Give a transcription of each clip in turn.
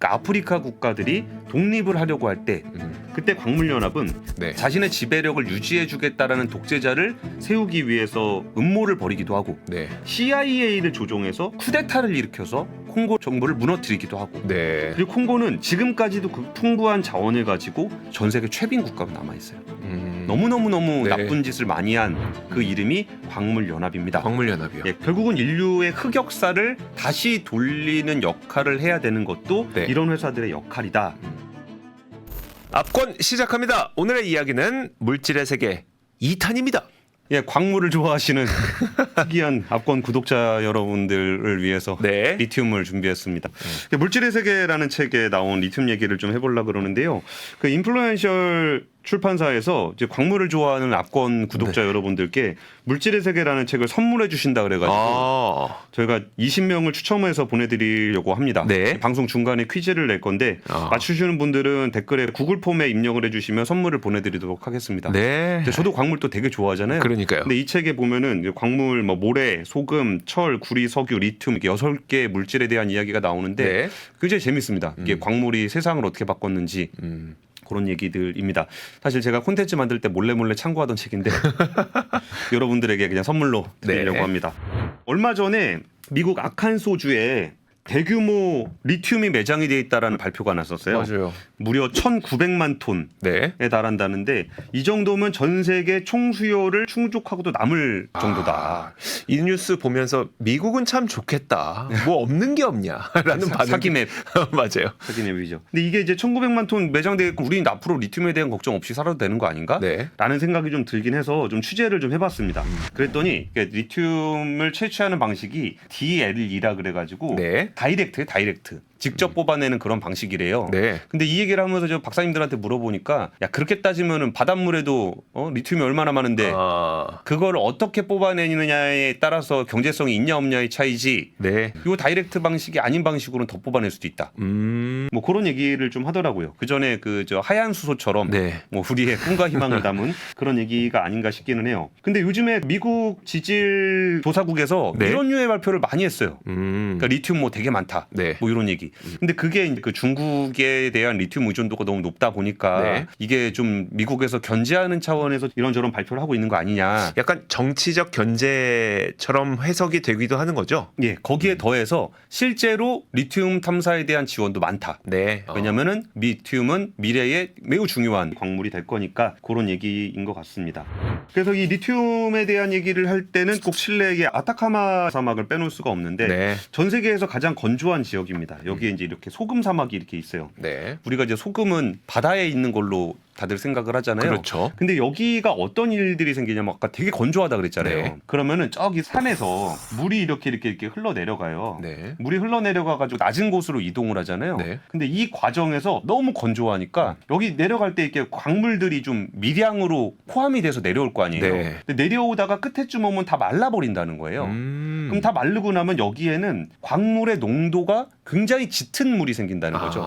그러니까 아프리카 국가들이 독립을 하려고 할 때 그때 광물연합은 네. 자신의 지배력을 유지해주겠다라는 독재자를 세우기 위해서 음모를 벌이기도 하고 네. CIA를 조종해서 쿠데타를 일으켜서 콩고 정부를 무너뜨리기도 하고 네. 그리고 콩고는 지금까지도 그 풍부한 자원을 가지고 전 세계 최빈 국가로 남아있어요. 너무 네. 나쁜 짓을 많이 한 그 이름이 광물연합입니다. 광물연합이요. 예, 결국은 인류의 흑역사를 다시 돌리는 역할을 해야 되는 것도 네. 이런 회사들의 역할이다. 압권 시작합니다. 오늘의 이야기는 물질의 세계 2탄입니다. 예, 광물을 좋아하시는 특이한 압권 구독자 여러분들을 위해서 네. 리튬을 준비했습니다. 물질의 세계라는 책에 나온 리튬 얘기를 좀 해보려고 그러는데요. 그 인플루엔셜 출판사에서 이제 광물을 좋아하는 압권 구독자 여러분들께 물질의 세계라는 책을 선물해 주신다 그래가지고 저희가 20명을 추첨해서 보내드리려고 합니다. 네. 방송 중간에 퀴즈를 낼 건데 맞추시는 분들은 댓글에 구글 폼에 입력을 해주시면 선물을 보내드리도록 하겠습니다. 네. 근데 저도 광물 또 되게 좋아하잖아요. 그러니까요. 근데 이 책에 보면은 이제 광물, 뭐 모래, 소금, 철, 구리, 석유, 리튬 이렇게 6개 물질에 대한 이야기가 나오는데 네. 굉장히 재밌습니다. 이게 광물이 세상을 어떻게 바꿨는지. 그런 얘기들입니다. 사실 제가 콘텐츠 만들 때 몰래 참고하던 책인데 여러분들에게 그냥 선물로 드리려고 네. 합니다. 얼마 전에 미국 아칸소주에 대규모 리튬이 매장이 되어 있다라는 발표가 났었어요. 맞아요. 무려 1,900만 톤에 네. 달한다는데 이 정도면 전 세계 총 수요를 충족하고도 남을 정도다. 이 뉴스 보면서 미국은 참 좋겠다. 뭐 없는 게 없냐라는 반응. 사기맵. 맞아요. 사기맵이죠. 근데 이게 이제 1,900만 톤 매장돼 있고 우리는 앞으로 리튬에 대한 걱정 없이 살아도 되는 거 아닌가? 네. 라는 생각이 좀 들긴 해서 좀 취재를 좀 해봤습니다. 그랬더니 리튬을 채취하는 방식이 DLE라 그래가지고 네. 다이렉트 직접 뽑아내는 그런 방식이래요. 네. 근데 이 얘기를 하면서 저 박사님들한테 물어보니까 야 그렇게 따지면은 바닷물에도 리튬이 얼마나 많은데 그걸 어떻게 뽑아내느냐에 따라서 경제성이 있냐 없냐의 차이지. 네. 요 다이렉트 방식이 아닌 방식으로는 더 뽑아낼 수도 있다. 뭐 그런 얘기를 좀 하더라고요. 그 전에 그 저 하얀 수소처럼 네. 뭐 우리의 꿈과 희망을 담은 그런 얘기가 아닌가 싶기는 해요. 근데 요즘에 미국 지질 조사국에서 네. 이런 류의 발표를 많이 했어요. 그러니까 리튬 뭐 되게 많다. 네. 뭐 이런 얘기. 근데 그게 이제 그 중국에 대한 리튬 의존도가 너무 높다 보니까 네. 이게 좀 미국에서 견제하는 차원에서 이런저런 발표를 하고 있는 거 아니냐. 약간 정치적 견제처럼 해석이 되기도 하는 거죠. 예, 거기에 더해서 실제로 리튬 탐사에 대한 지원도 많다. 네. 왜냐면은 리튬은 미래에 매우 중요한 광물이 될 거니까 그런 얘기인 것 같습니다. 그래서 이 리튬에 대한 얘기를 할 때는 꼭 칠레의 아타카마 사막을 빼놓을 수가 없는데 네. 전 세계에서 가장 건조한 지역입니다. 여기에 이제 이렇게 소금 사막이 이렇게 있어요. 네. 우리가 이제 소금은 바다에 있는 걸로 다들 생각을 하잖아요. 그렇죠. 근데 여기가 어떤 일들이 생기냐면 아까 되게 건조하다 그랬잖아요. 네. 그러면은 저기 산에서 물이 이렇게 흘러내려가요. 네. 물이 흘러내려가 가지고 낮은 곳으로 이동을 하잖아요. 네. 근데 이 과정에서 너무 건조하니까 여기 내려갈 때 이렇게 광물들이 좀 미량으로 포함이 돼서 내려올 거 아니에요. 네. 근데 내려오다가 끝에쯤 오면 다 말라버린다는 거예요. 그럼 다 마르고 나면 여기에는 광물의 농도가 굉장히 짙은 물이 생긴다는 거죠.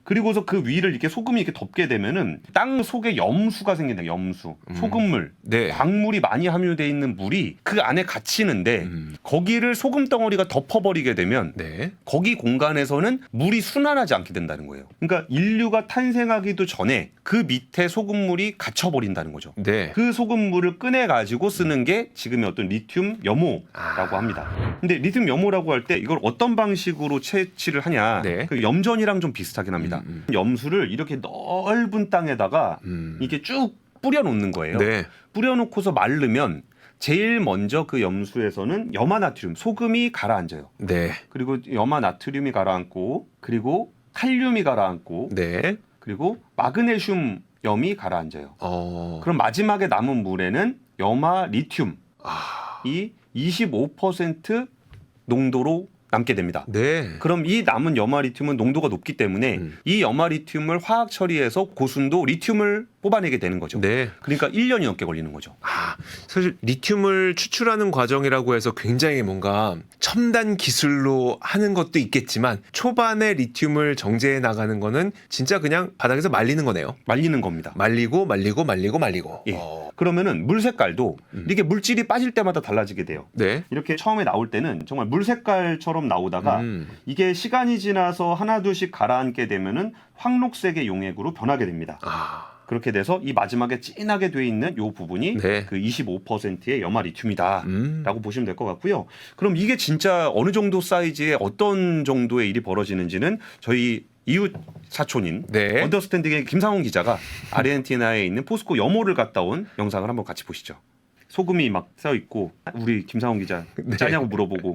그리고서 그 위를 이렇게 소금이 이렇게 덮게 되면은 땅 속에 염수가 생긴다. 염수, 소금물, 네. 광물이 많이 함유되어 있는 물이 그 안에 갇히는데 거기를 소금 덩어리가 덮어버리게 되면 네. 거기 공간에서는 물이 순환하지 않게 된다는 거예요. 그러니까 인류가 탄생하기도 전에 그 밑에 소금물이 갇혀버린다는 거죠. 네. 그 소금물을 꺼내가지고 쓰는 게 지금의 어떤 리튬 염호라고 합니다. 근데 리튬 염호라고 할 때 이걸 어떤 방식으로 채취를 하냐. 네. 그 염전이랑 좀 비슷하긴 합니다. 염수를 이렇게 넓은 땅에다가 이게 쭉 뿌려놓는 거예요. 네. 뿌려놓고서 마르면 제일 먼저 그 염수에서는 염화나트륨, 소금이 가라앉아요. 네. 그리고 염화나트륨이 가라앉고 그리고 칼륨이 가라앉고 네. 그리고 마그네슘 염이 가라앉아요. 그럼 마지막에 남은 물에는 염화 리튬이 25% 농도로 남게 됩니다. 네. 그럼 이 남은 염화 리튬은 농도가 높기 때문에 이 염화 리튬을 화학 처리해서 고순도 리튬을 뽑아내게 되는 거죠. 네. 그러니까 1년이 넘게 걸리는 거죠. 사실 리튬을 추출하는 과정이라고 해서 굉장히 뭔가 첨단 기술로 하는 것도 있겠지만 초반에 리튬을 정제해 나가는 거는 진짜 그냥 바닥에서 말리는 거네요. 말리는 겁니다. 말리고. 예. 그러면은 물 색깔도 이게 물질이 빠질 때마다 달라지게 돼요. 네. 이렇게 처음에 나올 때는 정말 물 색깔처럼 나오다가 이게 시간이 지나서 하나둘씩 가라앉게 되면은 황록색의 용액으로 변하게 됩니다. 그렇게 돼서 이 마지막에 진하게 돼 있는 이 부분이 네. 그 25%의 염화 리튬이다라고 보시면 될 것 같고요. 그럼 이게 진짜 어느 정도 사이즈의 어떤 정도의 일이 벌어지는지는 저희 이웃 사촌인 네. 언더스탠딩의 김상훈 기자가 아르헨티나에 있는 포스코 염호를 갔다 온 영상을 한번 같이 보시죠. 소금이 막 써 있고 우리 김상훈 기자 네. 짜냐고 물어보고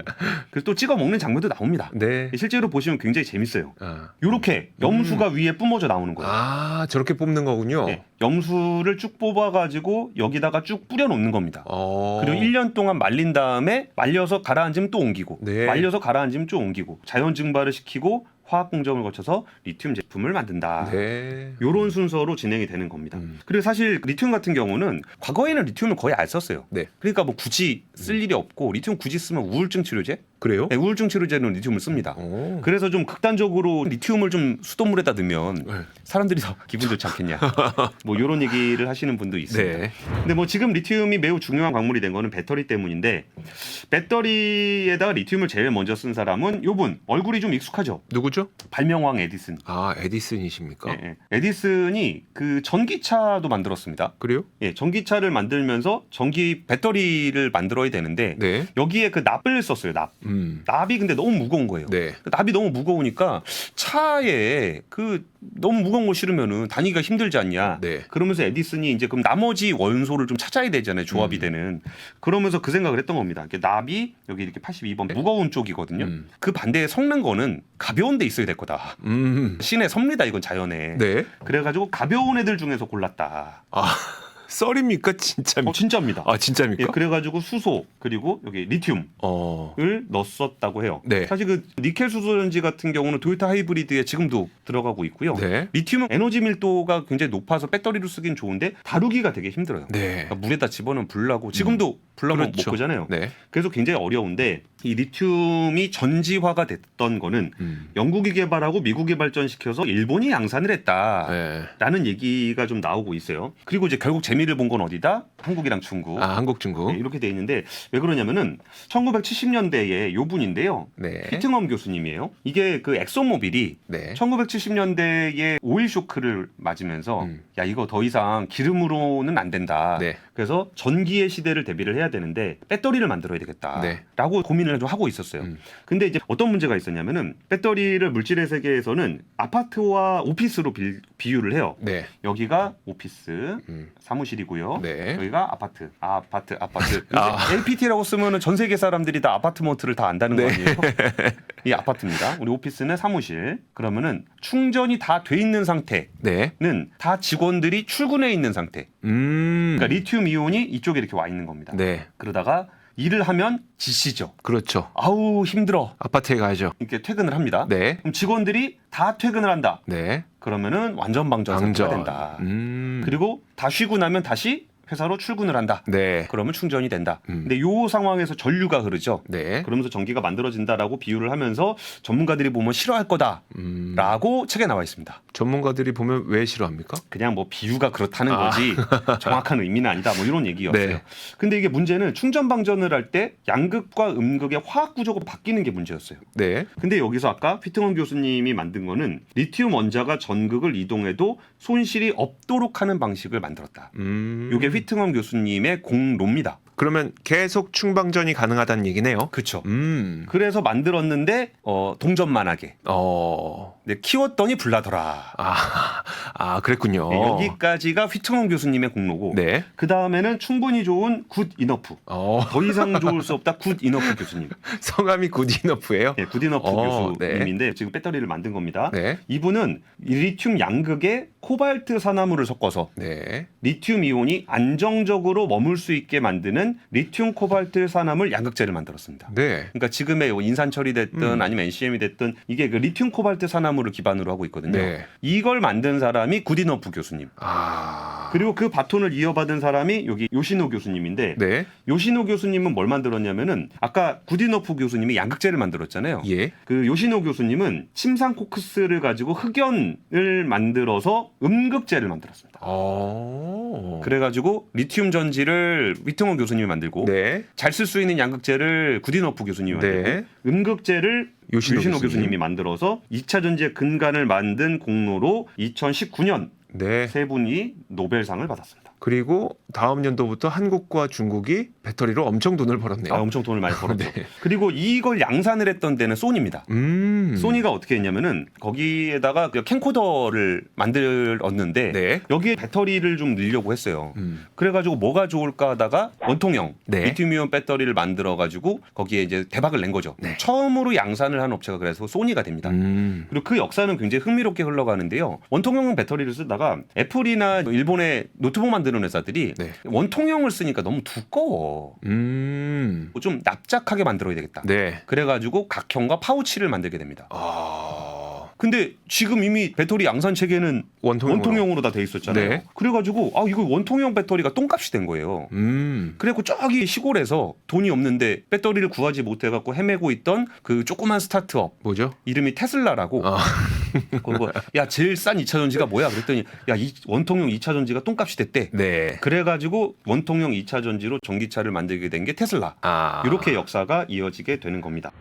그래서 또 찍어 먹는 장면도 나옵니다. 네. 실제로 보시면 굉장히 재밌어요. 이렇게 염수가 위에 뿜어져 나오는 거예요. 저렇게 뽑는 거군요. 네, 염수를 쭉 뽑아가지고 여기다가 쭉 뿌려놓는 겁니다. 어. 그리고 1년 동안 말린 다음에 말려서 가라앉으면 또 옮기고 네. 말려서 가라앉으면 또 옮기고 자연 증발을 시키고 화학 공정을 거쳐서 리튬 제품을 만든다. 네. 이런 순서로 진행이 되는 겁니다. 그리고 사실 리튬 같은 경우는 과거에는 리튬을 거의 안 썼어요. 네. 그러니까 뭐 굳이 쓸 일이 없고 리튬 굳이 쓰면 우울증 치료제? 그래요? 네, 우울증 치료제는 리튬을 씁니다. 오. 그래서 좀 극단적으로 리튬을 좀 수돗물에다 넣으면 네. 사람들이 더 기분 좋지 않겠냐. 뭐 이런 얘기를 하시는 분도 있습니다. 네. 근데 뭐 지금 리튬이 매우 중요한 광물이 된 거는 배터리 때문인데 배터리에다가 리튬을 제일 먼저 쓴 사람은 요분 얼굴이 좀 익숙하죠. 누구죠? 발명왕 에디슨. 에디슨이십니까? 예, 예. 에디슨이 그 전기차도 만들었습니다. 그래요? 예, 전기차를 만들면서 전기 배터리를 만들어야 되는데 네. 여기에 그 납을 썼어요. 납. 납이 근데 너무 무거운 거예요. 네. 납이 너무 무거우니까 차에 그 너무 무거운 거 실으면은 다니기가 힘들지 않냐. 네. 그러면서 에디슨이 이제 그럼 나머지 원소를 좀 찾아야 되잖아요. 조합이 되는. 그러면서 그 생각을 했던 겁니다. 이렇게 납이 여기 이렇게 82번 무거운 쪽이거든요. 그 반대에 섞는 거는 가벼운 데 있어야 될 거다. 신의 섭리다 이건 자연에. 네. 그래가지고 가벼운 애들 중에서 골랐다. 썰입니까? 진짜입니까? 진짜입니다. 진짜입니까? 예, 그래가지고 수소 그리고 여기 리튬을 넣었었다고 해요. 네. 사실 그 니켈 수소전지 같은 경우는 도요타 하이브리드에 지금도 들어가고 있고요. 네. 리튬은 에너지 밀도가 굉장히 높아서 배터리로 쓰긴 좋은데 다루기가 되게 힘들어요. 네. 그러니까 물에다 집어넣으면 불나고 지금도 불나면 그렇죠. 못 끄잖아요. 네. 그래서 굉장히 어려운데 이 리튬이 전지화가 됐던 거는 영국이 개발하고 미국이 발전시켜서 일본이 양산을 했다라는 네. 얘기가 좀 나오고 있어요. 그리고 이제 결국 재미를 본 건 어디다? 한국이랑 중국. 한국, 중국. 네, 이렇게 돼 있는데 왜 그러냐면은 1970년대에 요 분인데요. 네. 휘팅엄 교수님이에요. 이게 그 엑소모빌이 네. 1970년대에 오일 쇼크를 맞으면서 야 이거 더 이상 기름으로는 안 된다. 네. 그래서 전기의 시대를 대비를 해야 되는데 배터리를 만들어야 되겠다라고 네. 고민을 좀 하고 있었어요. 근데 이제 어떤 문제가 있었냐면은 배터리를 물질의 세계에서는 아파트와 오피스로 비유를 해요. 네. 여기가 오피스 사무실이고요. 네. 여기가 아파트. LPT라고 쓰면은 전 세계 사람들이 다 아파트먼트를 다 안다는 거 아니에요? 이 아파트입니다. 우리 오피스는 사무실. 그러면은 충전이 다 돼 있는 상태는 네. 다 직원들이 출근해 있는 상태. 그러니까 리튬 이온이 이쪽에 이렇게 와 있는 겁니다. 네. 그러다가 일을 하면 지치죠. 그렇죠. 아우 힘들어. 아파트에 가야죠. 이렇게 퇴근을 합니다. 네. 그럼 직원들이 다 퇴근을 한다. 네. 그러면은 완전 방전 상태가 된다. 그리고 다 쉬고 나면 다시 회사로 출근을 한다. 네. 그러면 충전이 된다. 근데 요 상황에서 전류가 흐르죠. 네. 그러면서 전기가 만들어진다라고 비유를 하면서 전문가들이 보면 싫어할 거다라고 책에 나와 있습니다. 전문가들이 보면 왜 싫어합니까? 그냥 뭐 비유가 그렇다는 거지 정확한 의미는 아니다. 뭐 이런 얘기였어요. 네. 근데 이게 문제는 충전 방전을 할 때 양극과 음극의 화학 구조가 바뀌는 게 문제였어요. 네. 근데 여기서 아까 휘팅엄 교수님이 만든 거는 리튬 원자가 전극을 이동해도 손실이 없도록 하는 방식을 만들었다. 이게 휘팅엄 교수님의 공로입니다. 그러면 계속 충방전이 가능하다는 얘기네요. 그렇죠. 그래서 만들었는데 동전만하게. 네, 키웠더니 불나더라. 그랬군요. 네, 여기까지가 휘팅엄 교수님의 공로고 네. 그 다음에는 충분히 좋은 굿 이너프. 더 이상 좋을 수 없다 굿 이너프 교수님. 성함이 굿이너프예요? 네, 굿 이너프 교수님인데 지금 배터리를 만든 겁니다. 네. 이분은 리튬 양극에 코발트 산화물을 섞어서 네. 리튬 이온이 안정적으로 머물 수 있게 만드는 리튬 코발트 산화물 양극재를 만들었습니다. 네. 그러니까 지금의 인산 처리됐든 아니면 NCM이 됐든 이게 그 리튬 코발트 산화물을 기반으로 하고 있거든요. 네. 이걸 만든 사람이 구디너프 교수님. 그리고 그 바톤을 이어받은 사람이 여기 요시노 교수님인데 네. 요시노 교수님은 뭘 만들었냐면은 아까 구디너프 교수님이 양극재를 만들었잖아요. 예. 그 요시노 교수님은 침상 코크스를 가지고 흑연을 만들어서 음극재를 만들었습니다. 그래가지고 리튬 전지를 위트먼 교수님이 만들고 네. 잘 쓸 수 있는 양극재를 구디너프 교수님이 만들고 네. 음극재를 요시노 요시노 교수님. 교수님이 만들어서 2차 전지의 근간을 만든 공로로 2019년 네. 세 분이 노벨상을 받았습니다. 그리고 다음 연도부터 한국과 중국이 배터리로 엄청 돈을 벌었네요. 엄청 돈을 많이 벌었죠. 네. 그리고 이걸 양산을 했던 데는 소니입니다. 소니가 어떻게 했냐면은 거기에다가 그 캠코더를 만들었는데 네. 여기에 배터리를 좀 넣으려고 했어요. 그래가지고 뭐가 좋을까 하다가 원통형 네. 리튬이온 배터리를 만들어가지고 거기에 이제 대박을 낸 거죠. 네. 처음으로 양산을 한 업체가 그래서 소니가 됩니다. 그리고 그 역사는 굉장히 흥미롭게 흘러가는데요. 원통형 배터리를 쓰다가 애플이나 일본의 노트북 만드는 회사들이 네. 원통형을 쓰니까 너무 두꺼워. 좀 납작하게 만들어야 되겠다. 네. 그래가지고 각형과 파우치를 만들게 됩니다. 근데 지금 이미 배터리 양산 체계는 원통형으로 다 돼 있었잖아요. 네. 그래가지고 이거 원통형 배터리가 똥값이 된 거예요. 그래갖고 저기 시골에서 돈이 없는데 배터리를 구하지 못해갖고 헤매고 있던 그 조그만 스타트업 뭐죠? 이름이 테슬라라고. 그리고 야 제일 싼 2차 전지가 뭐야? 그랬더니 야 이 원통형 2차 전지가 똥값이 됐대. 네. 그래가지고 원통형 2차 전지로 전기차를 만들게 된 게 테슬라. 이렇게 역사가 이어지게 되는 겁니다.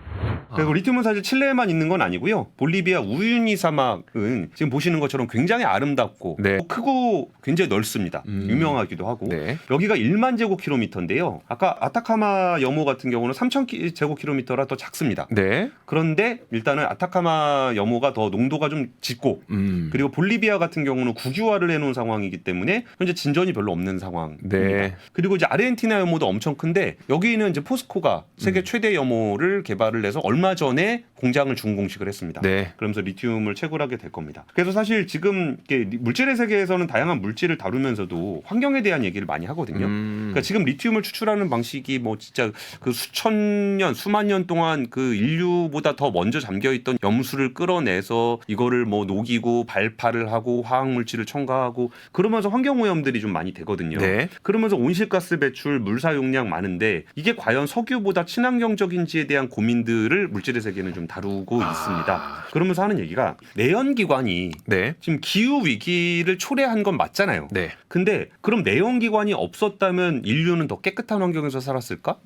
그리고 리튬은 사실 칠레에만 있는 건 아니고요. 볼리비아 우유니 사막은 지금 보시는 것처럼 굉장히 아름답고 네. 크고 굉장히 넓습니다. 유명하기도 하고. 네. 여기가 1만 제곱킬로미터인데요. 아까 아타카마 염호 같은 경우는 3천 제곱킬로미터라 더 작습니다. 네. 그런데 일단은 아타카마 염호가 더 농도가 좀 짙고 그리고 볼리비아 같은 경우는 국유화를 해놓은 상황이기 때문에 현재 진전이 별로 없는 상황입니다. 네. 그리고 이제 아르헨티나 염호도 엄청 큰데 여기는 이제 포스코가 세계 최대 염호를 개발을 해서 얼마 전에 공장을 준공식을 했습니다. 네. 그러면서 리튬을 채굴하게 될 겁니다. 그래서 사실 지금 이렇게 물질의 세계에서는 다양한 물질을 다루면서도 환경에 대한 얘기를 많이 하거든요. 그러니까 지금 리튬을 추출하는 방식이 뭐 진짜 그 수천 년, 수만 년 동안 그 인류보다 더 먼저 잠겨 있던 염수를 끌어내서 이거를 뭐 녹이고 발파를 하고 화학 물질을 첨가하고 그러면서 환경 오염들이 좀 많이 되거든요. 네. 그러면서 온실가스 배출, 물 사용량 많은데 이게 과연 석유보다 친환경적인지에 대한 고민들을 물질의 세계는 좀 다루고 있습니다. 그러면서 하는 얘기가 내연기관이 네. 지금 기후 위기를 초래한 건 맞잖아요. 네. 근데 그럼 내연기관이 없었다면 인류는 더 깨끗한 환경에서 살았을까?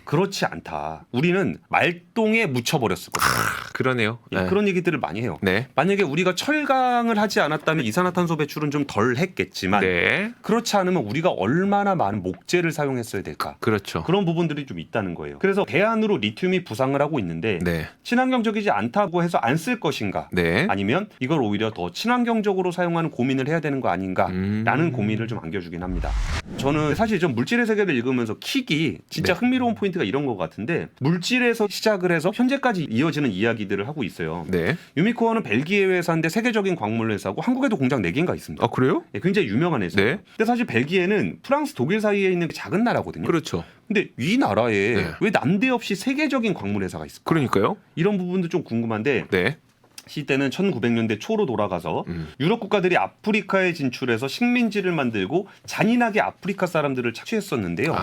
그렇지 않다. 우리는 말똥에 묻혀버렸을 거다. 그러네요. 예, 그런 얘기들을 많이 해요. 네. 만약에 우리가 철강을 하지 않았다면 이산화탄소 배출은 좀 덜 했겠지만 네. 그렇지 않으면 우리가 얼마나 많은 목재를 사용했어야 될까? 그렇죠. 그런 부분들이 좀 있다는 거예요. 그래서 대안으로 리튬이 부상을 하고 있는데 네. 친환경적이지 않다고 해서 안 쓸 것인가? 네. 아니면 이걸 오히려 더 친환경적으로 사용하는 고민을 해야 되는 거 아닌가라는 고민을 좀 안겨주긴 합니다. 저는 사실 좀 물질의 세계를 읽으면서 킥이 진짜 네. 흥미로운 포인트가 이런 것 같은데 물질에서 시작을 해서 현재까지 이어지는 이야기들을 하고 있어요. 네. 유미코어는 벨기에 회사인데 세계적인 광물 회사고 한국에도 공장 4개인가 있습니다. 그래요? 예, 굉장히 유명한 회사예요. 네. 근데 사실 벨기에는 프랑스, 독일 사이에 있는 작은 나라거든요. 그렇죠. 근데 이 나라에 네. 왜 난데없이 세계적인 광물 회사가 있을까? 그러니까요. 이런 부분도 좀 궁금한데 네. 시대는 1900년대 초로 돌아가서 유럽 국가들이 아프리카에 진출해서 식민지를 만들고 잔인하게 아프리카 사람들을 착취했었는데요.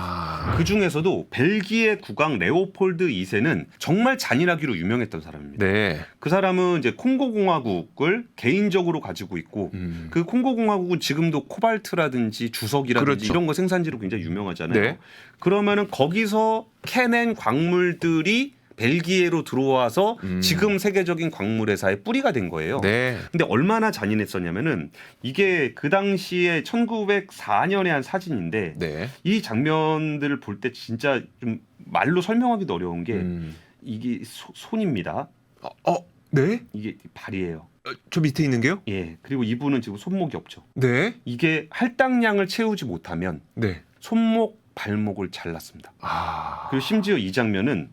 그 중에서도 벨기에 국왕 레오폴드 2세는 정말 잔인하기로 유명했던 사람입니다. 네. 그 사람은 이제 콩고 공화국을 개인적으로 가지고 있고 그 콩고 공화국은 지금도 코발트라든지 주석이라든지 그렇죠. 이런 거 생산지로 굉장히 유명하잖아요. 네. 그러면은 거기서 캐낸 광물들이 벨기에로 들어와서 지금 세계적인 광물 회사의 뿌리가 된 거예요. 네. 근데 얼마나 잔인했었냐면은 이게 그 당시에 1904년에 한 사진인데 네. 이 장면들을 볼 때 진짜 좀 말로 설명하기도 어려운 게 이게 손입니다. 네? 이게 발이에요. 저 밑에 있는 게요? 예. 그리고 이분은 지금 손목이 없죠. 네. 이게 할당량을 채우지 못하면 네. 손목, 발목을 잘랐습니다. 그리고 심지어 이 장면은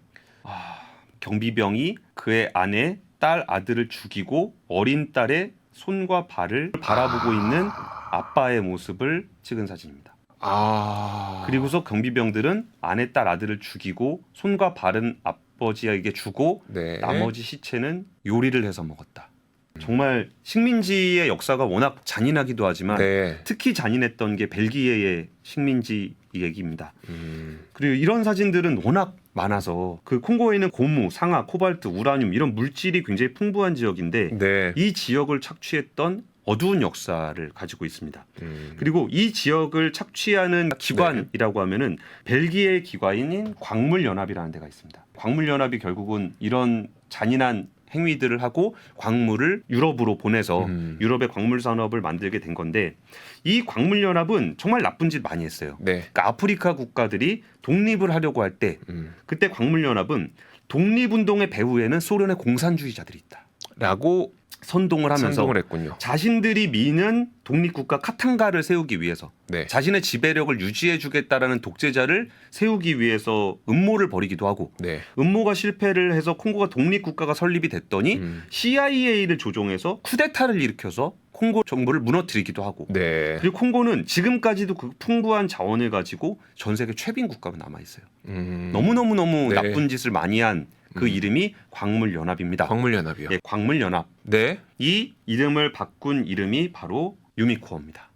경비병이 그의 아내, 딸, 아들을 죽이고 어린 딸의 손과 발을 바라보고 있는 아빠의 모습을 찍은 사진입니다. 그리고서 경비병들은 아내, 딸, 아들을 죽이고 손과 발은 아버지에게 주고 네. 나머지 시체는 요리를 해서 먹었다. 정말 식민지의 역사가 워낙 잔인하기도 하지만 네. 특히 잔인했던 게 벨기에의 식민지 얘기입니다. 그리고 이런 사진들은 워낙 많아서 그 콩고에 있는 고무, 상아, 코발트, 우라늄 이런 물질이 굉장히 풍부한 지역인데 네. 이 지역을 착취했던 어두운 역사를 가지고 있습니다. 그리고 이 지역을 착취하는 기관이라고 하면은 벨기에 기관인 광물연합이라는 데가 있습니다. 광물연합이 결국은 이런 잔인한 행위들을 하고 광물을 유럽으로 보내서 유럽의 광물 산업을 만들게 된 건데 이 광물연합은 정말 나쁜 짓 많이 했어요. 네. 그러니까 아프리카 국가들이 독립을 하려고 할 때 그때 광물연합은 독립운동의 배후에는 소련의 공산주의자들이 있다. 라고 선동을 하면서 선동을 했군요. 자신들이 미는 독립국가 카탄가를 세우기 위해서 네. 자신의 지배력을 유지해주겠다라는 독재자를 세우기 위해서 음모를 벌이기도 하고 네. 음모가 실패를 해서 콩고가 독립국가가 설립이 됐더니 CIA를 조종해서 쿠데타를 일으켜서 콩고 정부를 무너뜨리기도 하고 네. 그리고 콩고는 지금까지도 그 풍부한 자원을 가지고 전 세계 최빈 국가로 남아있어요. 너무너무 네. 나쁜 짓을 많이 한 그 이름이 광물연합입니다. 광물연합이요. 예, 광물연합. 네. 이 이름을 바꾼 이름이 바로 유미코어입니다.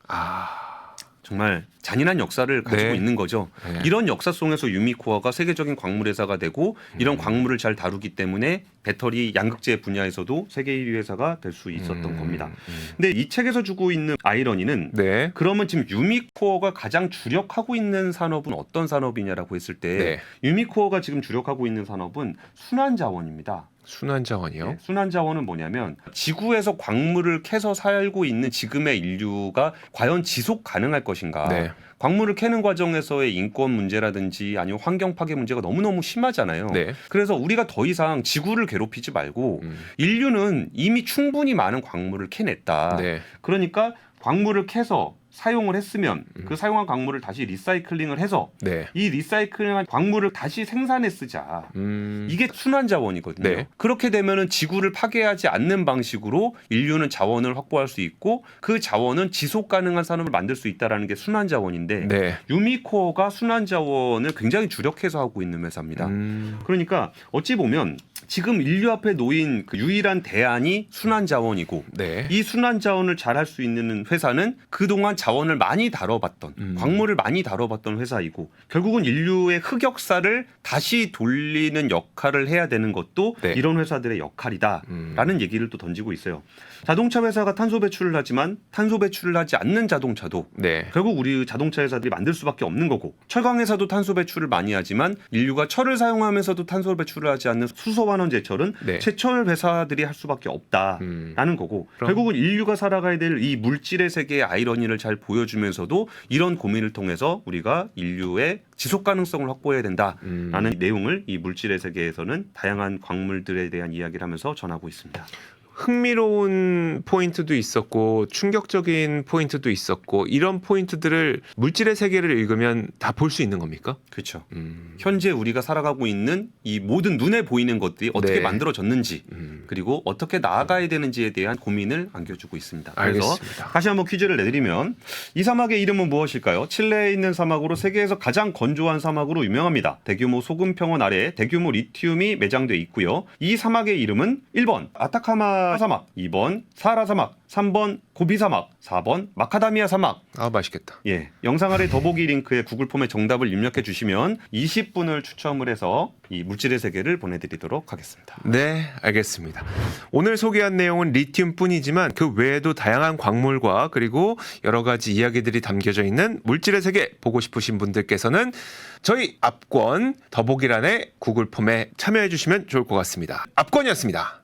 정말 잔인한 역사를 가지고 네. 있는 거죠. 네. 이런 역사 속에서 유미코어가 세계적인 광물 회사가 되고 이런 광물을 잘 다루기 때문에 배터리 양극재 분야에서도 세계 1위 회사가 될 수 있었던 겁니다. 근데 이 책에서 주고 있는 아이러니는 네. 그러면 지금 유미코어가 가장 주력하고 있는 산업은 어떤 산업이냐라고 했을 때 네. 유미코어가 지금 주력하고 있는 산업은 순환자원입니다. 순환자원이요. 네, 순환자원은 뭐냐면 지구에서 광물을 캐서 살고 있는 지금의 인류가 과연 지속 가능할 것인가. 네. 광물을 캐는 과정에서의 인권 문제라든지 아니면 환경 파괴 문제가 너무너무 심하잖아요. 네. 그래서 우리가 더 이상 지구를 괴롭히지 말고 인류는 이미 충분히 많은 광물을 캐냈다. 네. 그러니까 광물을 캐서 사용을 했으면 그 사용한 광물을 다시 리사이클링을 해서 네. 이 리사이클링한 광물을 다시 생산해 쓰자. 이게 순환 자원이거든요. 네. 그렇게 되면은 지구를 파괴하지 않는 방식으로 인류는 자원을 확보할 수 있고 그 자원은 지속 가능한 산업을 만들 수 있다라는 게 순환 자원인데 네. 유미코어가 순환 자원을 굉장히 주력해서 하고 있는 회사입니다. 그러니까 어찌 보면 지금 인류 앞에 놓인 그 유일한 대안이 순환 자원이고 네. 이 순환 자원을 잘 할 수 있는 회사는 그동안 자원을 많이 다뤄봤던 광물을 많이 다뤄봤던 회사이고 결국은 인류의 흑역사를 다시 돌리는 역할을 해야 되는 것도 네. 이런 회사들의 역할이다라는 얘기를 또 던지고 있어요. 자동차 회사가 탄소 배출을 하지만 탄소 배출을 하지 않는 자동차도 네. 결국 우리 자동차 회사들이 만들 수밖에 없는 거고 철강 회사도 탄소 배출을 많이 하지만 인류가 철을 사용하면서도 탄소 배출을 하지 않는 수소환원 제철은 네. 제철 회사들이 할 수밖에 없다라는 거고 결국은 인류가 살아가야 될 이 물질의 세계의 아이러니를 잘 보여주면서도 이런 고민을 통해서 우리가 인류의 지속 가능성을 확보해야 된다라는 내용을 이 물질의 세계에서는 다양한 광물들에 대한 이야기를 하면서 전하고 있습니다. 흥미로운 포인트도 있었고 충격적인 포인트도 있었고 이런 포인트들을 물질의 세계를 읽으면 다 볼 수 있는 겁니까? 그렇죠. 현재 우리가 살아가고 있는 이 모든 눈에 보이는 것들이 어떻게 네. 만들어졌는지 그리고 어떻게 나아가야 되는지에 대한 고민을 안겨주고 있습니다. 그래서 알겠습니다. 다시 한번 퀴즈를 내드리면 이 사막의 이름은 무엇일까요? 칠레에 있는 사막으로 세계에서 가장 건조한 사막으로 유명합니다. 대규모 소금 평원 아래에 대규모 리튬이 매장돼 있고요. 이 사막의 이름은 1번 아타카마 사막, 2번 사하라 사막, 3번 고비 사막, 4번 마카다미아 사막. 아 맛있겠다. 예, 영상 아래 더보기 링크에 구글 폼에 정답을 입력해 주시면 20분을 추첨을 해서 이 물질의 세계를 보내드리도록 하겠습니다. 네, 알겠습니다. 오늘 소개한 내용은 리튬뿐이지만 그 외에도 다양한 광물과 그리고 여러 가지 이야기들이 담겨져 있는 물질의 세계 보고 싶으신 분들께서는 저희 압권 더보기란에 구글 폼에 참여해 주시면 좋을 것 같습니다. 압권이었습니다.